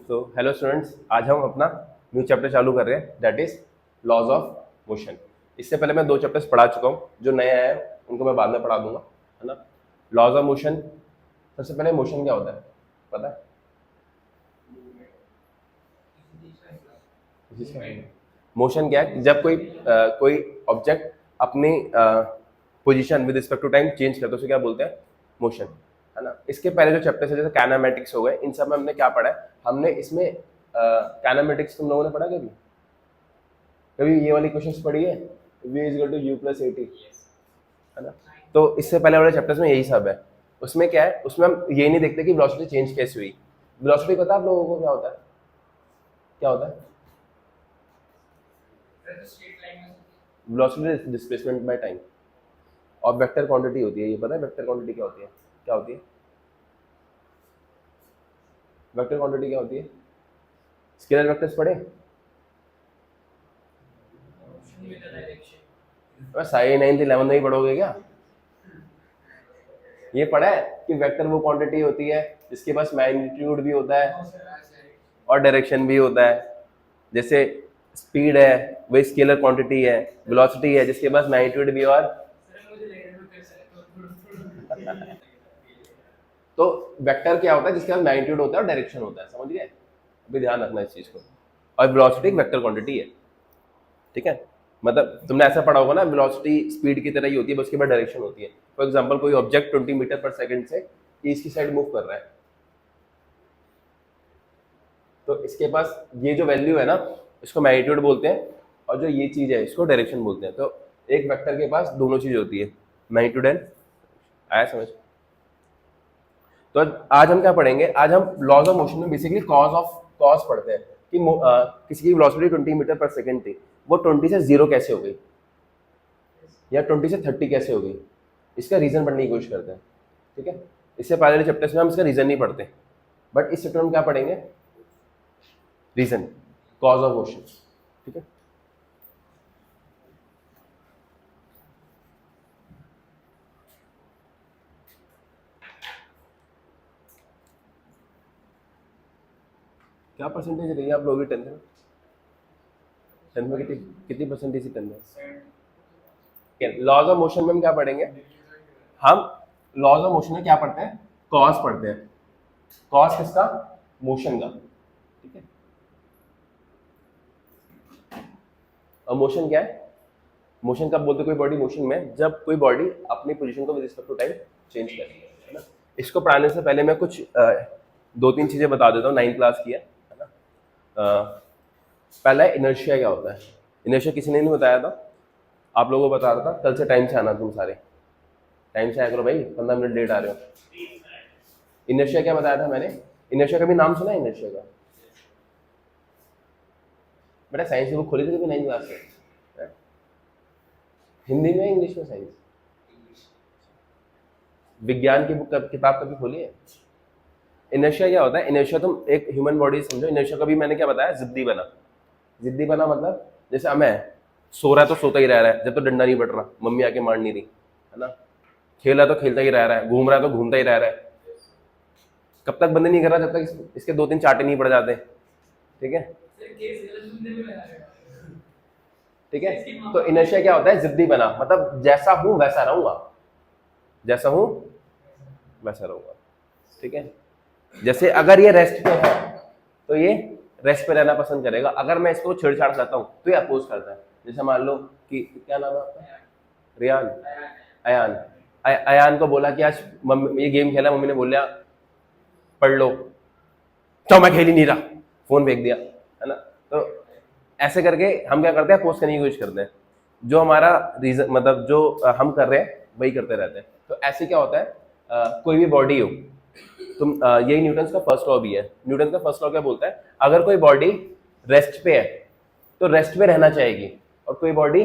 So hello students, आज हम अपना न्यू चैप्टर चालू कर रहे हैं, that is laws of motion. इससे पहले मैं 2 चैप्टर्स पढ़ा चुका हूँ। जो नए आए हैं उनको मैं बाद में पढ़ा दूंगा, है ना। लॉज ऑफ मोशन, सबसे पहले मोशन क्या होता है पता है? मोशन क्या है? जब कोई ऑब्जेक्ट अपनी position with respect to time change करता है, उसे क्या बोलते हैं? मोशन, है ना। इसके पहले जो चैप्टर्स है जैसे काइनेमैटिक्स हो गए, इन सब में हमने क्या पढ़ा है? हमने इसमें काइनेमैटिक्स तुम लोगों ने पढ़ा कभी? कभी ये वाली क्वेश्चंस पढ़ी है? v is equal to u plus 80, है ना। तो इससे पहले वाले चैप्टर्स में यही सब है। उसमें क्या है? उसमें हम ये नहीं देखते कि वेलोसिटी चेंज कैसे हुई। वेलोसिटी पता है आप लोगों को क्या होता है? क्या होता है? वेलोसिटी डिस्प्लेसमेंट बाय टाइम, और वेक्टर क्वांटिटी होती है। ये पता है वेक्टर क्वांटिटी क्या होती है? क्या होती है वेक्टर क्वांटिटी? क्या होती है? स्केलर वेक्टर्स पढ़े? साई 9th 11th में ही पढ़ोगे क्या? ये पढ़ा है कि वेक्टर वो क्वांटिटी होती है जिसके पास मैग्नीट्यूड भी होता है और डायरेक्शन भी होता है। जैसे स्पीड है वही स्केलर क्वांटिटी है, वेलोसिटी है जिसके पास मैग्नीट्यूड भी और तो वेक्टर क्या होता है? जिसके पास मैग्नीट्यूड होता है और डायरेक्शन होता है। समझ गए? अभी ध्यान रखना इस चीज को। और वेलोसिटी एक वेक्टर क्वांटिटी है, ठीक है। मतलब तुमने ऐसा पढ़ा होगा ना, वेलोसिटी स्पीड की तरह ही होती है, बस उसके बाद डायरेक्शन होती है। फॉर एग्जांपल कोई ऑब्जेक्ट 20 मीटर पर सेकंड से ईस्ट की साइड मूव कर रहा है, तो इसके पास ये जो वैल्यू है ना, इसको मैग्नीट्यूड बोलते हैं, और जो ये चीज है इसको डायरेक्शन बोलते हैं। तो एक वेक्टर के पास दोनों चीज होती है, मैग्नीट्यूड एंड, आया समझ? तो आज हम क्या पढ़ेंगे? आज हम लॉज ऑफ मोशन में बेसिकली कॉज पढ़ते हैं कि किसी की वेलोसिटी 20 मीटर पर सेकंड थी, वो 20 से 0 कैसे हो गई, या 20 से 30 कैसे हो गई, इसका रीजन पढ़ने की कोशिश करते हैं, ठीक है। इससे पहले चैप्टर्स में हम इसका रीजन नहीं पढ़ते, बट इस चैप्टर में क्या पढ़ेंगे? रीजन, कॉज ऑफ मोशन, ठीक है। क्या परसेंटेज रही है आप लोगों की 10th में? 10th में कितनी कितनी परसेंटेज थी 10th में? लॉज ऑफ मोशन में हम क्या पढ़ेंगे? हम लॉज ऑफ मोशन में क्या पढ़ते हैं? कॉज पढ़ते हैं। कॉज किसका? मोशन का, ठीक है। और मोशन क्या है? मोशन कब बोलते कोई बॉडी मोशन में? जब कोई बॉडी अपनी पोजीशन को with respect to time change करे, है ना। इसको पढ़ाने से पहले मैं कुछ 2-3 चीजें बता देता हूँ, 9th क्लास की है ना। पहला है इनर्शिया। क्या होता है इनर्शिया? किसी ने नहीं बताया था, आप लोगों को बता रहा था। कल से टाइम से आना, तुम सारे टाइम से आया करो भाई, 15 मिनट लेट आ रहे हो। इनर्शिया क्या बताया था मैंने? इनर्शिया का भी नाम सुना है? इनर्शिया का बेटा साइंस की बुक खोली थी कभी 9th क्लास से? हिंदी में, इंग्लिश में? साइंस विज्ञान की बुक किताब कभी खोली है? इनर्शिया क्या होता है? इनर्शिया, तुम एक ह्यूमन बॉडी समझो। इनर्शिया का भी मैंने क्या बताया? जिद्दी बना। जिद्दी बना मतलब जैसे हमें सो रहा है तो सोता ही रह रहा है जब तो डंडा नहीं पड़ रहा, मम्मी आके मार नहीं रही, है ना। खेल रहा है तो खेलता ही रह रहा है, घूम रहा है तो घूमता ही रह रहा है। कब तक बंद नहीं कर रहा? जब तक इसके 2-3 चाटे नहीं पड़ जाते, ठीक है। ठीक है, तो इनर्शिया क्या होता है? जिद्दी बना मतलब जैसा हूं वैसा रहूंगा, जैसा हूं वैसा रहूंगा, ठीक है। जैसे अगर ये रेस्ट पे है तो ये रेस्ट पे रहना पसंद करेगा। अगर मैं इसको छेड़छाड़ करता हूँ तो ये अपोज करता है। जैसे मान लो कि क्या नाम है आपका? रियान, अयान। अयान को बोला कि आज मम्मी ये गेम खेला, मम्मी ने बोला पढ़ लो, तो मैं खेल ही नहीं रहा, फोन फेंक दिया, है ना। तो ऐसे करके हम क्या करते हैं? अपोज करने की कोशिश करते हैं। जो हमारा रीजन मतलब जो हम कर रहे हैं वही करते रहते हैं। तो ऐसे क्या होता है? कोई भी बॉडी हो, तुम यही न्यूटन का फर्स्ट लॉ भी है। न्यूटन का फर्स्ट लॉ क्या बोलता है? अगर कोई बॉडी रेस्ट पे है तो रेस्ट पे रहना चाहेगी, और कोई बॉडी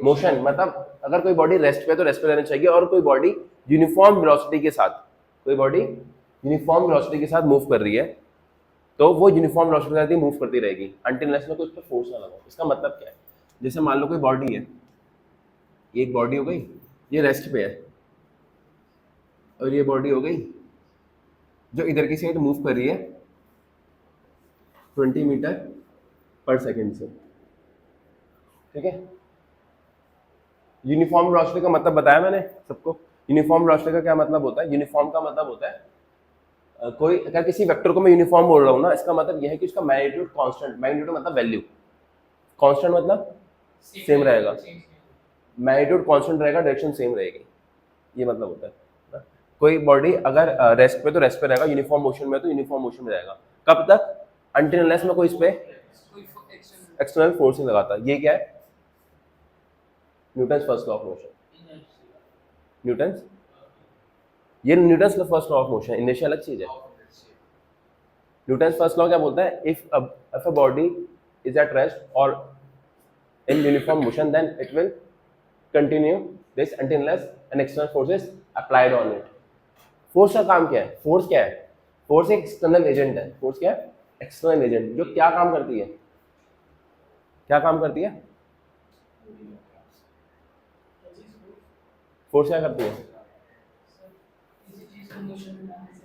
मोशन मतलब अगर कोई बॉडी रेस्ट पे है तो रेस्ट पे रहना चाहिए, और कोई बॉडी यूनिफॉर्म वेलोसिटी के साथ, कोई बॉडी यूनिफॉर्म वेलोसिटी के साथ मूव कर रही है तो वो यूनिफॉर्म वेलोसिटी के साथ ही मूव करती रहेगी अनटिल अनलेस में कोई उस पर फोर्स ना लगा। इसका मतलब क्या है? जैसे मान लो कोई बॉडी है, ये एक बॉडी हो गई, ये रेस्ट पे है, और ये बॉडी हो गई जो इधर की साइड मूव कर रही है, 20 मीटर पर सेकेंड से, ठीक है। यूनिफॉर्म वेलोसिटी का मतलब बताया मैंने सबको। यूनिफॉर्म वेलोसिटी का क्या मतलब होता है? यूनिफॉर्म का मतलब होता है कोई अगर किसी वेक्टर को मैं यूनिफॉर्म बोल रहा हूँ ना, इसका मतलब यह है कि उसका मैग्नीट्यूड कांस्टेंट, मैग्नीट्यूड मतलब वैल्यू, कांस्टेंट मतलब सेम रहेगा, मैग्नीट्यूड कांस्टेंट रहेगा, डायरेक्शन सेम रहेगी, ये मतलब होता है ना? कोई बॉडी अगर रेस्ट पे तो रेस्ट पे रहेगा, यूनिफॉर्म मोशन में तो यूनिफॉर्म मोशन में रहेगा। कब तक? अनटिल अनलेस में कोई इस पे एक्सटर्नल फोर्स नहीं लगाता। ये क्या है? Newton's first law of motion. Newton's, ये न्यूटन्स का first law of motion, inertia अलग चीज है। न्यूटन्स फर्स्ट लॉ क्या बोलता है? If a body is at rest और in uniform motion then it will continue this until unless an external force is applied on it। Force का काम क्या है? फोर्स क्या है? फोर्स एक एक्सटर्नल एजेंट है। फोर्स क्या है? एक्सटर्नल एजेंट, जो क्या काम करती है? क्या काम करती है? फोर्स क्या करती है?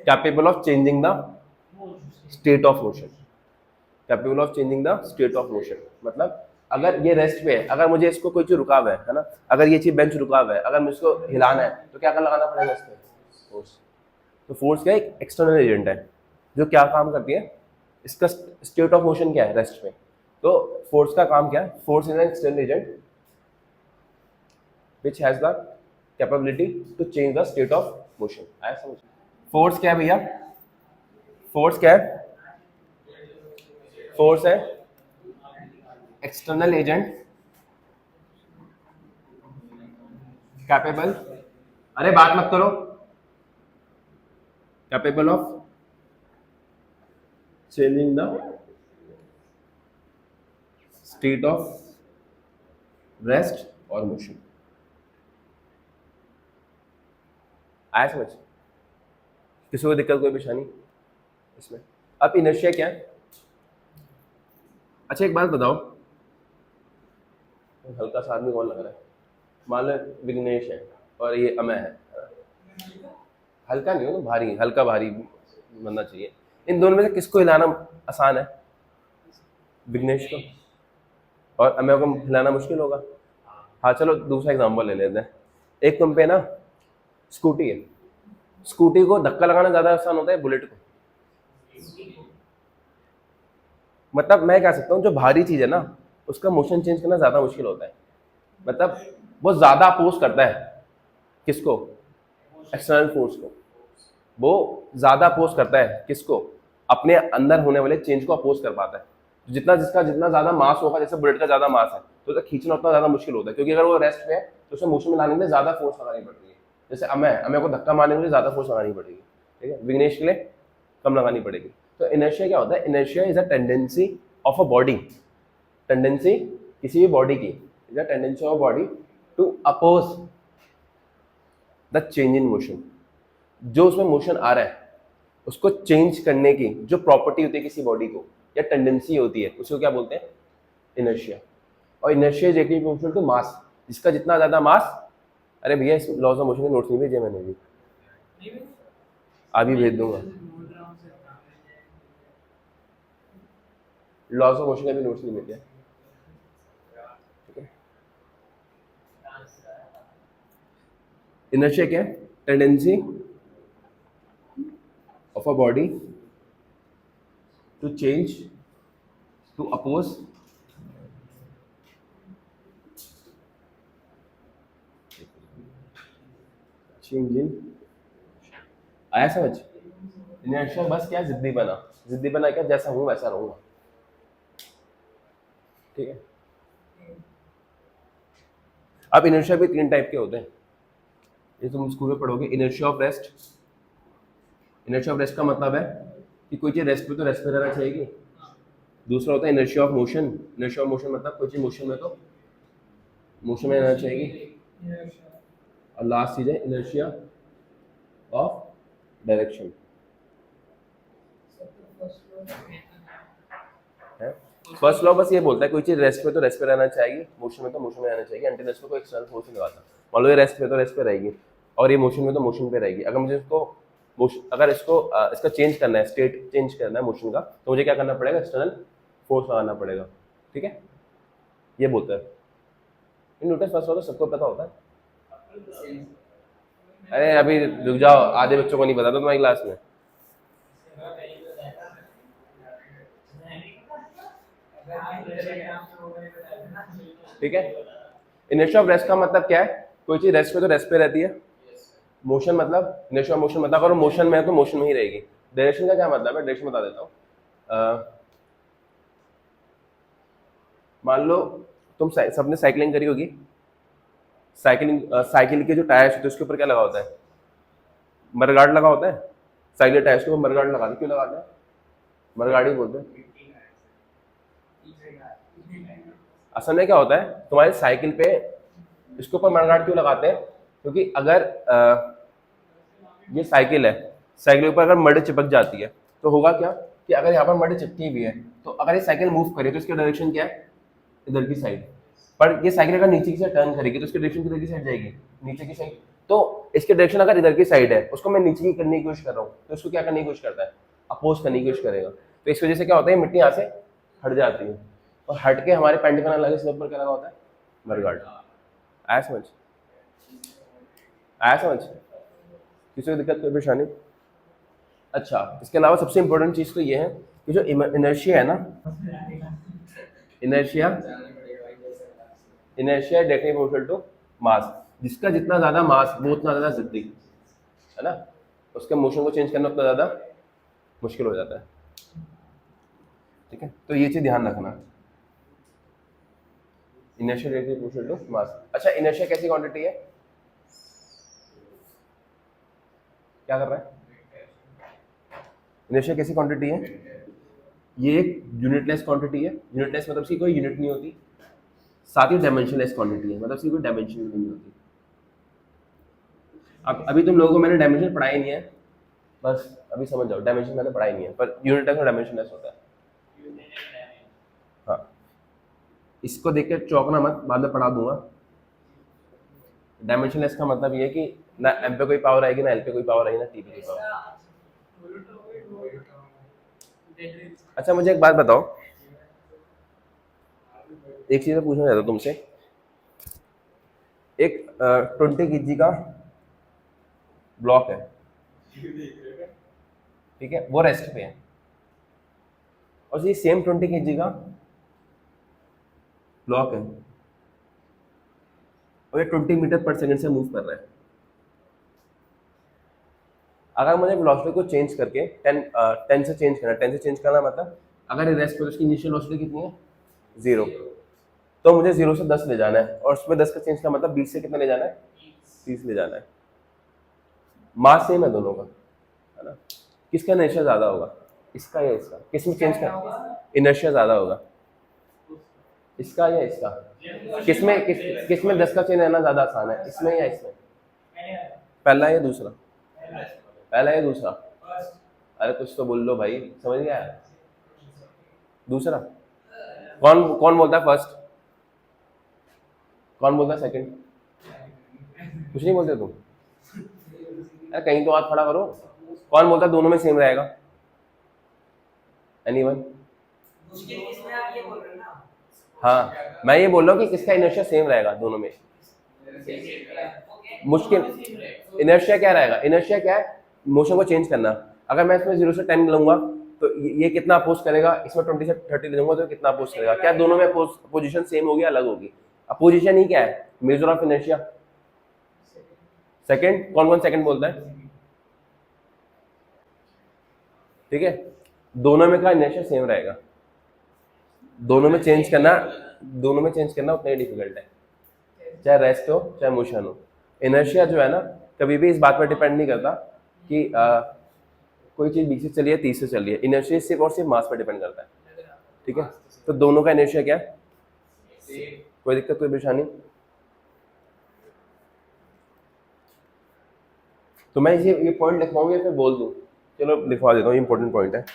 Capable of changing the state of motion. Capable of changing the state of motion मतलब अगर ये रेस्ट पे है, अगर मुझे इसको कोई चीज रुका हुआ है ना, अगर ये चीज बेंच रुका हुआ है, अगर मुझे इसको हिलाना है तो क्या कर लगाना पड़ेगा इस पे? फोर्स। तो फोर्स क्या है? एक एक्सटर्नल एजेंट है जो क्या काम करती है? इसका स्टेट ऑफ मोशन क्या है रेस्ट पे? तो फोर्स का काम क्या है? Force is an external agent which has the capability to change the state of motion. आया समझ? फोर्स क्या है भैया? फोर्स क्या है? फोर्स है एक्सटर्नल एजेंट कैपेबल, अरे बात मत करो, capable of changing the state of rest और मोशन। आया समझ? किसी को दिक्कत, कोई परेशानी इसमें? अब इनर्शिया क्या है? अच्छा एक बात बताओ, हल्का सा आदमी कौन लग रहा है? मान लो विघ्नेश है और ये अमय है। हल्का नहीं हो तो भारी, हल्का भारी बनना चाहिए। इन दोनों में से किसको हिलाना आसान है? विघ्नेश को। और अमय को हिलाना मुश्किल होगा। हाँ चलो दूसरा एग्जांपल ले लेते हैं। एक तुम पे ना स्कूटी है, स्कूटी को धक्का लगाना ज्यादा आसान होता है बुलेट को? मतलब मैं कह सकता हूँ जो भारी चीज है ना उसका मोशन चेंज करना ज्यादा मुश्किल होता है। मतलब वो ज्यादा अपोज करता है किसको? एक्सटर्नल फोर्स को। वो ज्यादा अपोज करता है किसको? अपने अंदर होने वाले चेंज को अपोज कर पाता है। जितना जिसका जितना ज्यादा मास होगा, जैसे बुलेट का ज्यादा मास है तो उसे खींचना उतना ज्यादा मुश्किल होता है, क्योंकि अगर वो रेस्ट पे है तो उसे मोशन में लाने के लिए ज्यादा फोर्स लगानी पड़ती है। जैसे अमय को धक्का मारने के लिए ज्यादा फोर्स लगानी पड़ेगी, ठीक है। विघ्नेश के लिए कम लगानी पड़ेगी। तो इनर्शिया क्या होता है? Inertia is a tendency of a body, tendency किसी भी बॉडी की, is a tendency of body to oppose the change in motion. जो उसमें मोशन आ रहा है उसको चेंज करने की जो प्रॉपर्टी होती है किसी बॉडी को या टेंडेंसी होती है उसको क्या बोलते हैं? इनर्शिया। और inertia is equal to to mass, जिसका जितना ज्यादा मास। अरे भैया इस लॉज ऑफ मोशन के नोट्स नहीं भेजे मैंने भी, अभी भेज दूंगा। लॉज ऑफ मोशन का भी नोट्स नहीं भेजा, ठीक है। इनर्शिया क्या है? Tendency of a body to change, to oppose change in। आया समझ? इनर्शिया बस क्या? जिद्दी बना। जिद्दी बना क्या? जैसा हूं वैसा रहूंगा, ठीक है। अब इनर्शिया भी 3 टाइप के होते हैं, ये तुम स्कूल में पढ़ोगे। Inertia of rest. Inertia of rest का मतलब है कि कोई चीज रेस्ट पे तो रेस्ट पे रहना चाहिए। दूसरा होता है inertia of motion. Inertia of motion मतलब कोई चीज मोशन में तो मोशन में रहना चाहिए। और लास्ट चीज है inertia of direction. First law बस ये बोलता है कोई चीज रेस्ट पे तो रेस्ट पे रहना चाहिए, मोशन में तो मोशन में रहना चाहिए, अंटिल इसको कोई एक्सटर्नल फोर्स नहीं लगाता। मान लो ये रेस्ट पे तो रेस्ट पे रहेगी और ये मोशन में तो मोशन पे रहेगी। अगर मुझे इसको मोशन, अगर इसको इसका चेंज करना है, स्टेट चेंज करना है मोशन का, तो मुझे क्या करना पड़ेगा, एक्सटर्नल फोर्स लगाना पड़ेगा। ठीक है, ये बोलता है न्यूटन फर्स्ट लॉ तो सबको पता होता है। अरे अभी रुक जाओ, आधे बच्चों को नहीं पता था तुम्हारी क्लास में। ठीक है, इनर्शिया ऑफ रेस्ट का मतलब क्या है, कोई चीज रेस्ट पे तो रेस्ट पे रहती है, मोशन मतलब इनर्शिया ऑफ मोशन मतलब अगर मोशन में है तो मोशन में ही रहेगी। डायरेक्शन का क्या मतलब है, डायरेक्शन बता देता हूँ। मान लो तुम सबने साइकिलिंग करी होगी, साइकिल के जो टायर्स होते हैं उसके ऊपर क्या लगा होता है, मरगार्ड लगा होता है। साइकिल टायर्स के ऊपर मरगार्ड लगाते, क्यों लगाते हैं, मरगार्ड ही बोलते हैं। असल में क्या होता है, तुम्हारी साइकिल पे इसके ऊपर मरगार्ड क्यों लगाते हैं, क्योंकि अगर ये साइकिल है, साइकिल के ऊपर अगर मड चिपक जाती है तो होगा क्या कि अगर यहाँ पर मड चिपकी हुई है तो अगर ये साइकिल मूव करे तो इसकी डायरेक्शन क्या है, इधर की साइड। पर ये साइकिल अगर नीचे की साइड टर्न करेगी तो इसकी डायरेक्शन किधर की साइड जाएगी, नीचे की साइड। तो इसकी डायरेक्शन अगर इधर की साइड है, उसको मैं नीचे की करने की कोशिश कर रहा हूँ, तो इसको क्या करने की कोशिश करता है, अपोज करने की कोशिश करेगा। तो इस वजह से क्या होता है, मिट्टी यहाँ से हट जाती है, और हट के हमारे पेंट करने लगे स्लैब पर क्या लगा होता है, मरगार्ड। आया समझ, आया समझ, किसी को दिक्कत कोई परेशानी। अच्छा, इसके अलावा सबसे इंपॉर्टेंट चीज तो ये है कि जो इनर्शिया है ना, inertia inertia directly proportional to mass, जिसका जितना ज्यादा मास वो उतना ज्यादा जिद्दी है ना, उसके मोशन को चेंज करना उतना ज्यादा मुश्किल हो जाता है। ठीक है, तो ये चीज ध्यान रखना, inertia directly proportional to mass. अच्छा, इनर्शिया कैसी क्वांटिटी है, क्या कर रहा है, इनर्शिया कैसी क्वांटिटी है, ये एक यूनिटलेस क्वांटिटी है। यूनिटलेस मतलब इसकी कोई यूनिट नहीं होती, साथ ही डायमेंशनलेस क्वांटिटी है, मतलब इसकी कोई डायमेंशन नहीं होती। अब अभी तुम लोगों को मैंने डायमेंशन पढ़ाई नहीं है, बस अभी समझ जाओ, डायमेंशन मैंने पढ़ाई नहीं है, पर यूनिटलेस और डायमेंशनलेस होता है। हाँ, इसको देख के चौंकना मत, बाद में पढ़ा दूंगा। डायमेंशनलेस का मतलब ये है कि ना एम पे कोई पावर आएगी, ना एल पे कोई पावर आएगी, ना टी पे कोई पावर। अच्छा, मुझे एक बात बताओ, एक चीज पूछना चाहता हूँ तुमसे। एक 20 kg का ब्लॉक है, ठीक है, वो रेस्ट पे है, और ये सेम 20 kg का ब्लॉक है और ये 20 मीटर पर सेकंड से मूव कर रहा है। अगर मुझे वेलोसिटी को चेंज करके 10 से चेंज करना, 10 से चेंज करना मतलब अगर रेस्ट पे उसकी इनिशियल वेलोसिटी कितनी है, 0, तो मुझे 0 से 10 ले जाना है, और उसमें 10 का चेंज का मतलब 20 से कितना ले जाना है, 30 ले जाना है। मास सेम है दोनों का, है ना, किसका इनर्शिया ज्यादा होगा, इसका या इसका, किसमें चेंज कर इनर्शिया ज्यादा होगा, इसका या इसका, किसमें 10 का चेंज रहना ज्यादा आसान है, इसमें या इसमें, पहला या दूसरा, पहला या दूसरा, अरे कुछ तो बोल लो भाई, समझ गया, दूसरा। कौन कौन बोलता है फर्स्ट, कौन बोलता है सेकंड, कुछ नहीं बोलते तुम, अरे कहीं तो हाथ खड़ा करो, कौन बोलता है दोनों में सेम रहेगा, एनीवन? हाँ, मैं ये बोल रहा हूँ कि किसका इनर्शिया सेम रहेगा दोनों में, मुश्किल। इनर्शिया क्या रहेगा, इनर्शिया क्या है, मोशन को चेंज करना। अगर मैं इसमें 0 से 10 लूंगा तो ये कितना अपोज करेगा, इसमें 20 से 30 ले लूंगा तो कितना अपोज करेगा, क्या दोनों में पोजीशन सेम होगी, अलग होगी? अपोजिशन ही क्या है, मेजर ऑफ इनर्शिया, सेकंड। कौन कौन सेकंड बोलता है, ठीक है, दोनों में का इनर्शिया सेम रहेगा, दोनों में चेंज करना उतना ही डिफिकल्ट है, चाहे रेस्ट हो चाहे मोशन हो। इनर्शिया जो है ना, कभी भी इस बात पर डिपेंड नहीं करता कि कोई चीज 20 से चली है 30 से चली है, इनर्शिया सिर्फ और सिर्फ मास पर डिपेंड करता है। ठीक है, तो दोनों का इनर्शिया क्या है, कोई दिक्कत कोई परेशानी? तो मैं ये पॉइंट लिखवाऊंगा या फिर बोल दूं? चलो लिखवा देता हूँ, इंपॉर्टेंट पॉइंट है।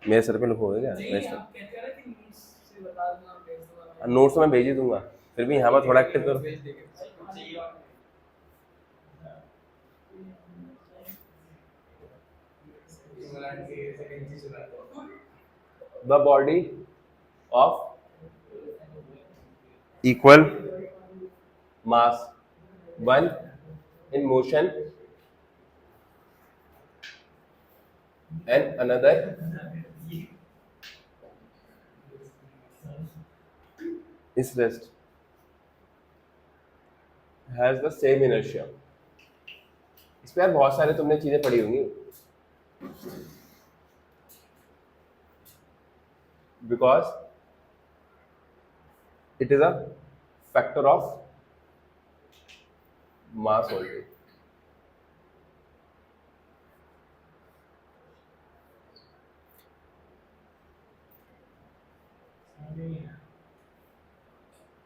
मेरे सर पे लिखोगे क्या? नोट्स तो मैं भेज ही दूंगा। फिर भी यहाँ पर थोड़ा एक्टिव करो। The body of equal mass one in motion and another is rest has the same inertia। इस पे यार बहुत सारे तुमने चीजें पढ़ी होंगी, because it is a factor of mass only।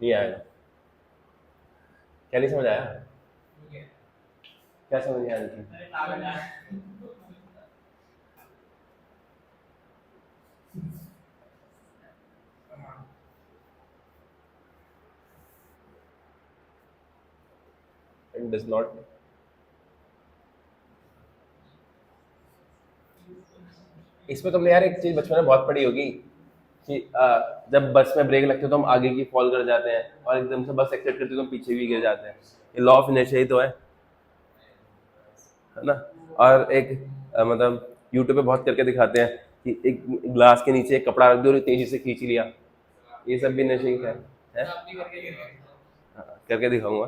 नहीं आया? क्या नहीं समझ आया? क्या समझ नहीं आया? It does not। इसमें तुमने यार एक चीज बचपन में बहुत पढ़ी होगी कि जब बस में ब्रेक लगते हो तो हम आगे की फॉल कर जाते हैं और एकदम से बस एक्सेट करते हो तो हम पीछे भी गिर जाते हैं। ये लॉ ऑफ इनर्शिया ही तो है ना। और एक मतलब यूट्यूब पे बहुत करके दिखाते हैं कि एक ग्लास के नीचे एक कपड़ा रख दो और तेजी से खींच लिया, ये सब भी इनर्शिया है? हाँ, करके दिखाऊंगा।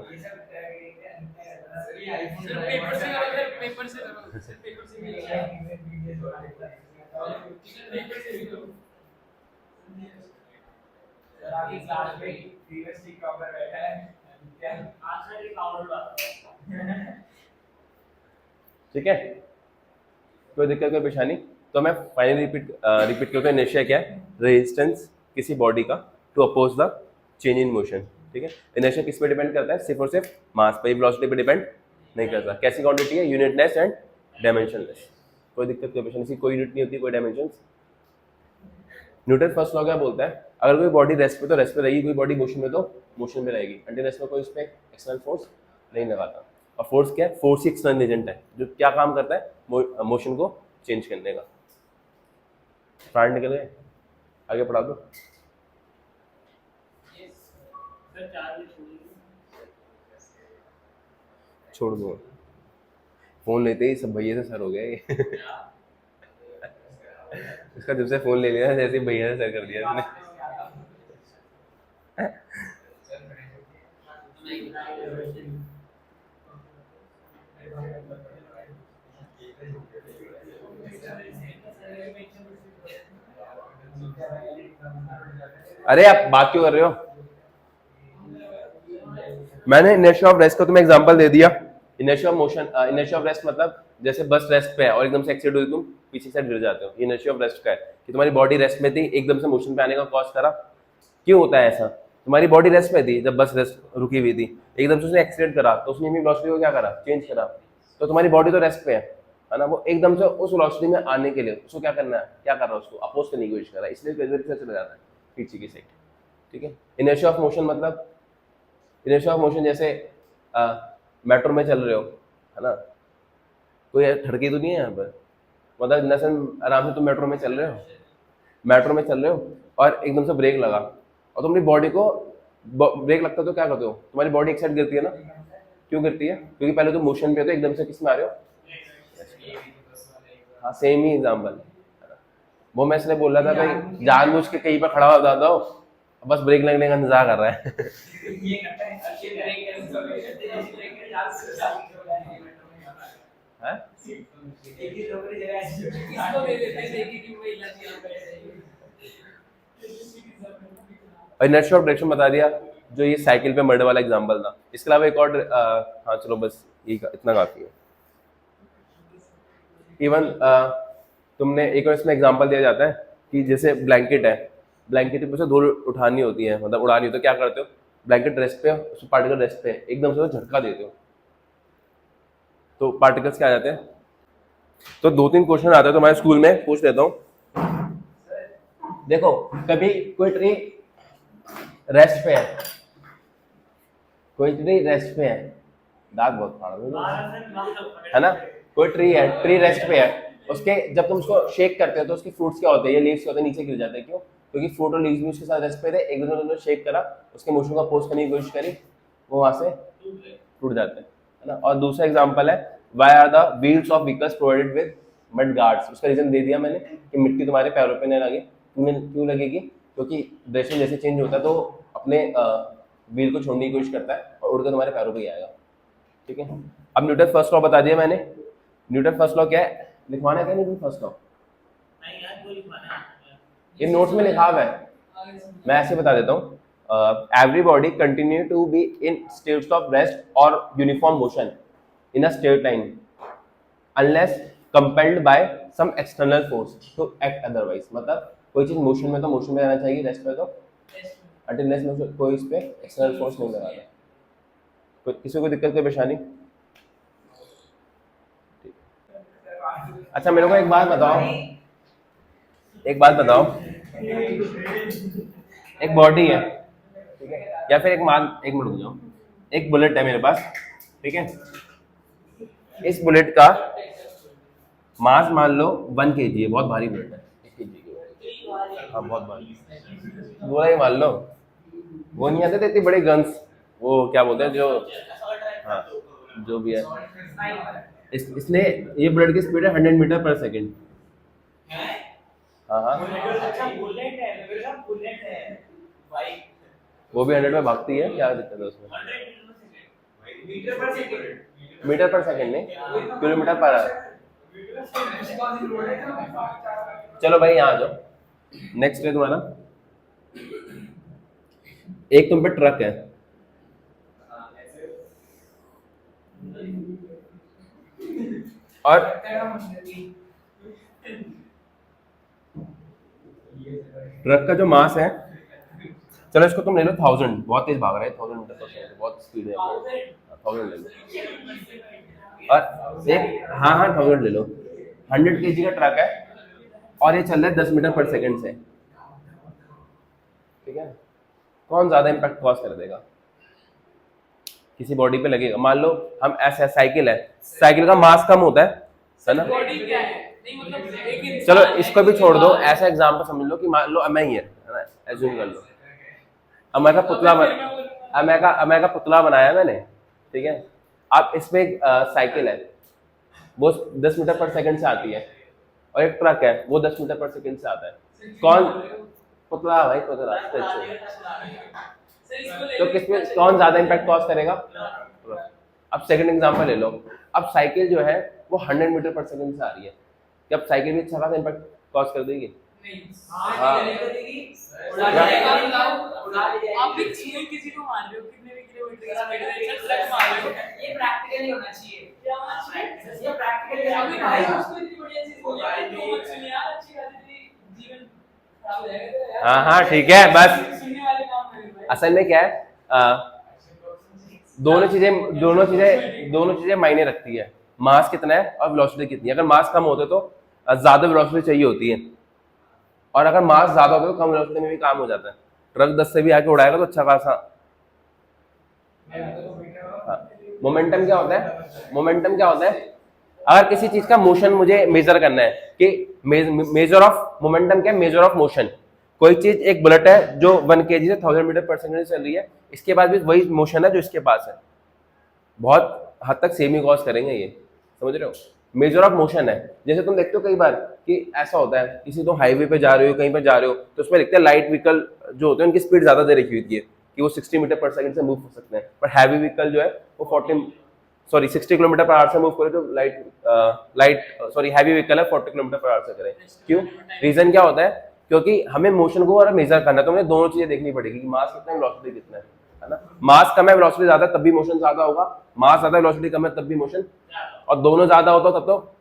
ठीक है, कोई दिक्कत कोई परेशानी? तो मैं फाइनली रिपीट करके इनर्शिया क्या है? रेजिस्टेंस किसी बॉडी का to oppose the change in motion. ठीक है, इनर्शिया किस पे डिपेंड करता है? सिर्फ और सिर्फ मास पे, वेलोसिटी पे डिपेंड नहीं करता। कैसी क्वांटिटी है? Unitless and dimensionless. कोई दिक्कत कोई परेशानी? कोई यूनिट नहीं होती, कोई डायमेंशन। न्यूटन फर्स्ट लॉ क्या बोलता है? अगर कोई बॉडी रेस्ट पे तो रेस्ट पे रहेगी, कोई बॉडी मोशन में तो मोशन में रहेगी, अंटिल रेस्ट में कोई उस पर एक्सटर्नल फोर्स नहीं लगाता। और फोर्स क्या है? फोर्स ही एक्सटर्नल एजेंट है जो क्या काम करता है? मोशन को चेंज करने का। पार्ट निकल गए, आगे पढ़ा दो। छोड़ दो, फोन लेते ही सब भैया से सर हो गया ये। इसका जब से फोन ले लिया जैसे भैया से सर कर दिया इसने। अरे आप बात क्यों कर रहे हो? मैंने इनर्शिया ऑफ रेस्ट का तुम्हें एग्जांपल दे दिया। Inertia of motion, inertia of rest मतलब जैसे बस रेस्ट पे है और एकदम से एक्सीडेंट हुई, तुम पीछे से गिर जाते हो। इनर्शिया ऑफ रेस्ट का है कि तुम्हारी बॉडी रेस्ट में थी, एकदम से मोशन पे आने का कॉज करा। क्यों होता है ऐसा? तुम्हारी बॉडी रेस्ट में थी, जब बस रेस्ट रुकी हुई थी, एकदम से उसने एक्सीडेंट करा तो उसने अपनी वेलोसिटी को क्या करा? चेंज करा। तो तुम्हारी बॉडी तो रेस्ट पे है ना, वो एकदम से उस वेलोसिटी में आने के लिए उसको क्या करना है? क्या कर रहा है? उसको अपोज करने की कोशिश कर रहा है, इसलिए चला जाता है पीछे की साइड। ठीक है, इनर्शिया ऑफ मोशन मतलब, इनर्शिया ऑफ मोशन जैसे मेट्रो में चल रहे हो, है ना, कोई ठड़की तो नहीं है यहाँ पर, मतलब नसन आराम से तुम मेट्रो में चल रहे हो, मेट्रो में चल रहे हो और एकदम से ब्रेक लगा और तुम अपनी बॉडी को, ब्रेक लगता तो क्या करते हो? तुम्हारी बॉडी एक साइड गिरती है ना। क्यों गिरती है? क्योंकि पहले तुम मोशन पे हो तो एकदम से किस में आ रहे हो? हाँ, सेम ही एग्जाम्पल। वो मैं इसलिए बोल रहा था भाई जानबूझ के कहीं पर खड़ा हो जाता हो, बस ब्रेक लगने का इंतजार कर रहा है। और इनर्शिया ऑफ डायरेक्शन बता दिया, जो ये साइकिल पे मर्डर वाला एग्जांपल था। इसके अलावा एक और हाँ चलो बस इतना काफी है। इवन तुमने एक और इसमें एग्जांपल दिया जाता है कि जैसे ब्लैंकेट है, ब्लैंकेट पे से धूल उठानी होती है, मतलब उड़ानी होती है, तो क्या करते हो? ब्लैंकेट रेस्ट पे, पार्टिकल रेस्ट पे, एकदम से झटका देते हो तो पार्टिकल्स क्या आ जाते हैं। तो 2-3 क्वेश्चन आते हैं तुम्हारे स्कूल में, पूछ लेता हूँ। देखो, कभी कोई ट्री रेस्ट पे है, कोई ट्री रेस्ट पे है, दांत बहुत फाड़ रहे हो, है ना। कोई ट्री है, ट्री रेस्ट पे है, उसके जब तुम उसको शेक करते हो तो उसके फ्रूट्स क्या होते हैं, ये लीव्स होते हैं नीचे गिर जाते हैं, क्यों? क्योंकि फ्रूट और लीव्स भी उसके साथ रेस्ट पे थे, एक दूसरे ने शेक करा, उसके मोशन को अपोज करने की कोशिश करी, वो वहां से टूट जाते हैं, है ना। और दूसरा एग्जांपल है, why are the wheels of vehicles provided with mud guards. उसका रीजन दे दिया मैंने कि मिट्टी तुम्हारे पैरों पे नहीं लगे, क्यों लगेगी? क्योंकि डायरेक्शन जैसे चेंज होता है तो अपने व्हील को छोड़ने की कोशिश करता है और उड़कर तुम्हारे पैरों पे ही आएगा, ठीक है। अब न्यूटन फर्स्ट लॉ बता दिया मैंने। न्यूटन फर्स्ट लॉ क्या है, लिखवाना है क्या न्यूटन फर्स्ट लॉ? ये नोट्स में लिखा हुआ है, मैं ऐसे बता देता हूँ। Every body continue to be in states of rest और uniform motion in a straight line unless compelled by some external force to act otherwise. मतलब कोई चीज मोशन में तो मोशन में रहना चाहिए, रेस्ट में तो अनलेस में कोई इस पे एक्सटर्नल फोर्स नहीं लगाना। कोई किसी को दिक्कत, कोई परेशानी? अच्छा मेरे को एक बात बताओ, एक बात बताओ, एक बॉडी है, ठीक है, या फिर एक मिनट रुक जाओ, एक बुलेट है मेरे पास, ठीक है। इस बुलेट का मास मान लो 1 kg है, बहुत भारी बुलेट है, 1 kg की, हाँ बहुत भारी, बोला ही मान लो। वो नहीं आते थे इतनी बड़ी गन्स, वो क्या बोलते हैं जो, हाँ जो भी है, इसने ये बुलेट की स्पीड है 100 मीटर पर सेकेंड। हाँ हाँ वो भी 100 में भागती है, क्या दिक्कत है उसमें? मीटर पर सेकेंड नहीं, किलोमीटर पर आवर। चलो भाई यहाँ आ जाओ, नेक्स्ट है तुम्हारा, एक तुम पे ट्रक है, और ट्रक का जो मास है, चलो इसको तुम ले लो 1000, बहुत तेज भाग रहा है, 1000 मीटर पर सेकंड, बहुत स्पीड है, 1000 ले लो। और एक, हाँ हाँ 1000 ले लो, 100 kg का ट्रक है और ये चल रहा है 10 मीटर पर सेकंड से, ठीक है। कौन ज्यादा इम्पैक्ट कॉज कर देगा, किसी बॉडी पे लगेगा? मान लो हम ऐसे, साइकिल है, साइकिल का मास कम होता है ना। चलो इसको भी छोड़ दो, ऐसा एग्जांपल समझ लो कि मान लो मैं ही है ना, एज्यूम कर लो मैं का पुतला मैं का पुतला बनाया मैंने, ठीक है। अब इसमें एक साइकिल है, वो 10 मीटर पर सेकंड से आती है, और एक ट्रक है वो 10 मीटर पर सेकंड से आता है। कौन पुतला भाई, पुतला तो किसमें कौन ज्यादा इम्पैक्ट कॉज करेगा? अब सेकंड एग्जांपल ले लो, अब साइकिल जो है वो 100 मीटर पर सेकंड से आ रही है, क्या अब साइकिल भी अच्छा खासा इम्पैक्ट कॉज कर देगी? हाँ आप भी किसी को मान रहे हो, कितने भी किलोमीटर की स्पीड में ट्रक मार रहे हो, ये प्रैक्टिकल ही होना चाहिए। क्या होना चाहिए? ये प्रैक्टिकल अभी भाई उसको इतनी बढ़िया चीज बोल रहा है, तो मत सुनिए यार, अच्छी खासी जीवन खराब हो जाएगा। हाँ हाँ ठीक है, बस सुनने वाले काम करें भाई। असल में क्या है, दोनों चीजें मायने रखती है, मास कितना है और वेलोसिटी कितनी है। अगर मास कम होते तो ज्यादा वेलोसिटी चाहिए होती है, और अगर मास ज्यादा होता तो कम वेलोसिटी में भी काम हो जाता है। ट्रक 10 से भी आके उड़ाएगा तो अच्छा खासा। मोमेंटम क्या होता है? मोमेंटम क्या होता है? अगर किसी चीज का मोशन मुझे मेजर करना है कि मेजर ऑफ मोमेंटम क्या है? Measure of motion. कोई चीज, एक बुलेट है जो 1 kg से 1000 मीटर पर सेकंड चल रही है, इसके बाद भी वही मोशन है जो इसके पास है, बहुत हद तक सेम ही कॉज करेंगे ये, समझ रहे हो? मेजर ऑफ मोशन है। जैसे तुम देखते हो कई बार कि ऐसा होता है, किसी तो हाईवे पे जा रहे हो, कहीं पे जा रहे हो, तो उसमें देखते हैं लाइट व्हीकल जो होते हैं उनकी स्पीड ज्यादा दे रखी होती है कि वो 60 मीटर पर सेकंड से मूव हो सकते हैं, पर हैवी व्हीकल जो है वो 60 किलोमीटर पर आवर से मूव करे, तो हैवी व्हीकल है 40 किलोमीटर पर आवर से करे। क्यों? रीजन क्या होता है? क्योंकि हमें मोशन को और मेजर करना है, तो हमें दोनों चीजें देखनी पड़ेगी कि मास कितना है, वेलोसिटी कितना है ना। मास कम है, वेलोसिटी ज्यादा, तब भी मोशन ज्यादा होगा। मास ज्यादा, वेलोसिटी कम है, तब भी मोशन, और दोनों ज्यादा होता तब तो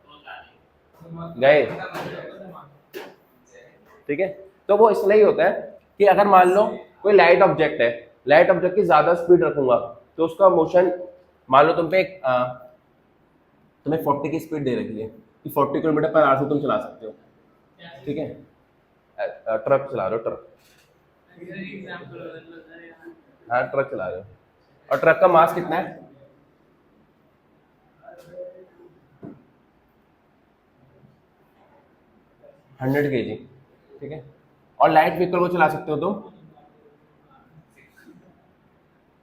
गए, ठीक है। तो वो इसलिए होता है कि अगर मान लो कोई लाइट ऑब्जेक्ट है, लाइट ऑब्जेक्ट की ज्यादा स्पीड रखूंगा तो उसका मोशन, मान लो तुम पे तुम्हें 40 की स्पीड दे रखी है कि 40 किलोमीटर पर आवर से तुम चला सकते हो, ठीक है। ट्रक चला रहे हो, ट्रक, हाँ ट्रक चला रहे हो, और ट्रक का मास कितना है? 100 kg, ठीक है। और लाइट व्हीकल को चला सकते हो तुम,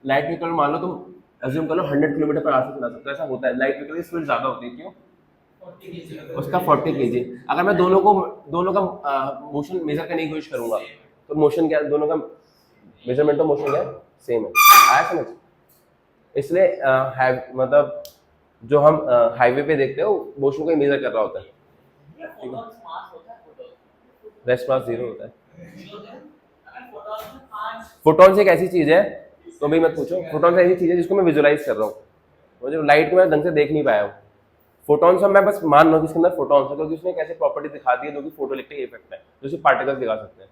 लाइट व्हीकल मान लो तुम अज्यूम कर लो 100 किलोमीटर पर आवर से चला सकते हो। ऐसा होता है, लाइट व्हीकल की स्पीड ज्यादा होती है, क्यों? उसका 40 kg। अगर मैं दोनों का मोशन मेजर करने की कोशिश करूंगा तो मोशन क्या, दोनों का मेजरमेंट ऑफ मोशन क्या सेम है। आया समझ? इसलिए मतलब जो हम हाईवे पे देखते हो मोशन को ही मेजर कर रहा होता है, ठीक है। रेस्ट मास 0 होता है। फोटॉन्स एक ऐसी चीज है, तो भी मत पूछो, फोटॉन्स ऐसी चीज है जिसको मैं विजुलाइज कर रहा हूँ, मुझे लाइट को मैं ढंग से देख नहीं पाया हूँ। फोटॉन्स हम मैं बस मान रहा हूँ इसके अंदर फोटॉन्स है, क्योंकि उसने एक ऐसी प्रॉपर्टी दिखा दी है जो कि फोटोइलेक्ट्रिक इफेक्ट है, जो सिर्फ पार्टिकल्स दिखा सकते हैं।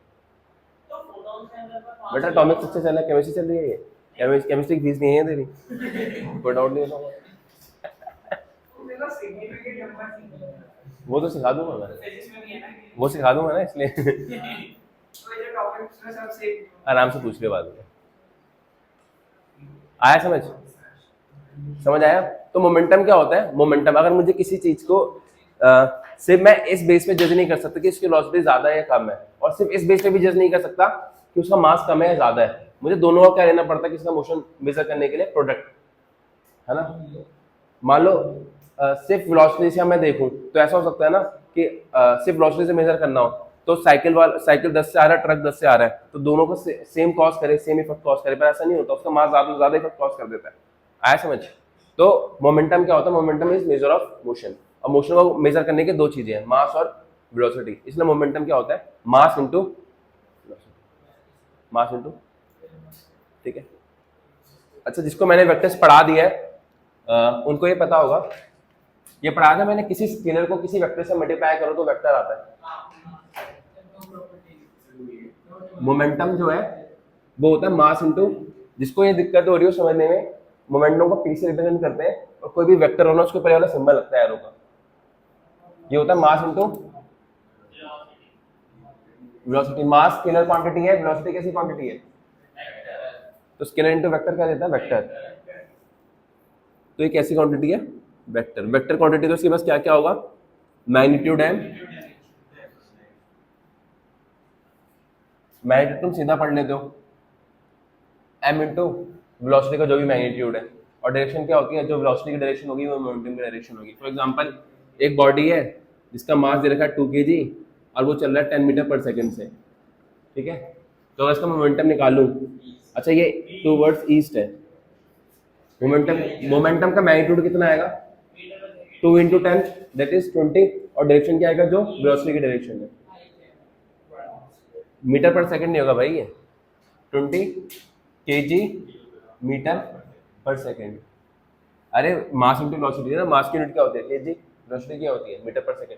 बेटा एटॉमिक सबसे चल रहा है, केमिस्ट्री चल रही है, ये केमिस्ट्री की फीस नहीं है तेरी, कोई डाउट नहीं होगा। वो तो सिखा दूंगा मैं, वो सिखा दूंगा ना, इसलिए आराम से पूछ ले बाद में। आया समझ? समझ आया? तो मोमेंटम क्या होता है? मोमेंटम, अगर मुझे किसी चीज को सिर्फ मैं इस बेस पे जज नहीं कर सकता कि इसकी वेलोसिटी ज्यादा है या कम है, और सिर्फ इस बेस पे भी जज नहीं कर सकता कि उसका मास कम है या ज्यादा है, मुझे दोनों का क्या लेना पड़ता है कि इसका मोशन मेजर करने के लिए प्रोडक्ट, है ना। मान लो सिर्फ वेलोसिटी से मैं देखूं तो ऐसा हो सकता है ना कि सिर्फ वेलोसिटी से मेजर करना हो तो साइकिल 10 से आ रहा है, ट्रक 10 से आ रहा है, तो दोनों को सेम कॉज करे, सेम इफेक्ट कॉज करे, पर ऐसा नहीं होता, उसका मास ज्यादा इफेक्ट कॉज कर देता है। आया समझ? तो मोमेंटम क्या होता है? Momentum is measure of motion, और मोशन को मेजर करने के दो चीजें हैं, मास और वेलोसिटी। इसलिए मोमेंटम क्या होता है? मास इनटू मास इनटू, ठीक है। अच्छा, जिसको मैंने वेक्टर्स पढ़ा दिया है उनको ये पता होगा, ये पढ़ा था मैंने, किसी स्केलर को किसी वेक्टर से मल्टीप्लाई करो तो वेक्टर आता है। मोमेंटम जो है वो होता है मास इनटू, जिसको ये दिक्कत हो रही हो समझने में, मोमेंटम को पी से रिप्रेजेंट करते हैं, और कोई भी वेक्टर होना उसके पहले वाला सिंबल लगता है एरो का, ये होता है मास इनटू वेलोसिटी। मास स्केलर क्वांटिटी है, वेलोसिटी कैसी क्वांटिटी है? तो स्केलर इनटू वेक्टर क्या देता है? वेक्टर। तो ये कैसी क्वांटिटी है? वेक्टर। वेक्टर क्वांटिटी तो इसके पास क्या क्या होगा? मैग्नीट्यूड है, मैग्नीट्यूड तुम सीधा पढ़ लेते हो, m इंटू वेलोसिटी का जो भी मैग्नीट्यूड है, और डायरेक्शन क्या होती है? जो वेलोसिटी की डायरेक्शन होगी वो मोमेंटम की डायरेक्शन होगी। फॉर एग्जांपल एक बॉडी है जिसका मास दे रखा है 2 kg और वो चल रहा है 10 मीटर पर सेकंड से, ठीक है। तो अगर इसका मोमेंटम निकालूं, अच्छा ये टूवर्ड्स ईस्ट है, मोमेंटम का मैग्नीट्यूड कितना आएगा? 2 इंटू 10 दैट इज 20, और डायरेक्शन क्या आएगा? जो वेलोसिटी की डायरेक्शन है, मीटर पर सेकंड नहीं होगा भाई, ये 20 kg मीटर पर सेकंड। अरे मास इंटू वेलोसिटी है ना, मास की यूनिट क्या होती है? केजी, वेलोसिटी क्या होती है? मीटर पर सेकंड।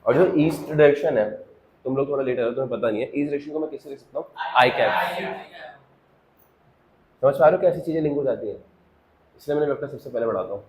और जो ईस्ट डायरेक्शन है, तुम लोग थोड़ा लेट आ रहे हो, तुम्हें पता नहीं है, ईस्ट डायरेक्शन को मैं किससे लिख सकता हूँ? आई कैप। समझ पा रहे हो कैसी चीजें लिंक हो जाती है? इसलिए मैंने वेक्टर सबसे पहले बढ़ाता हूँ।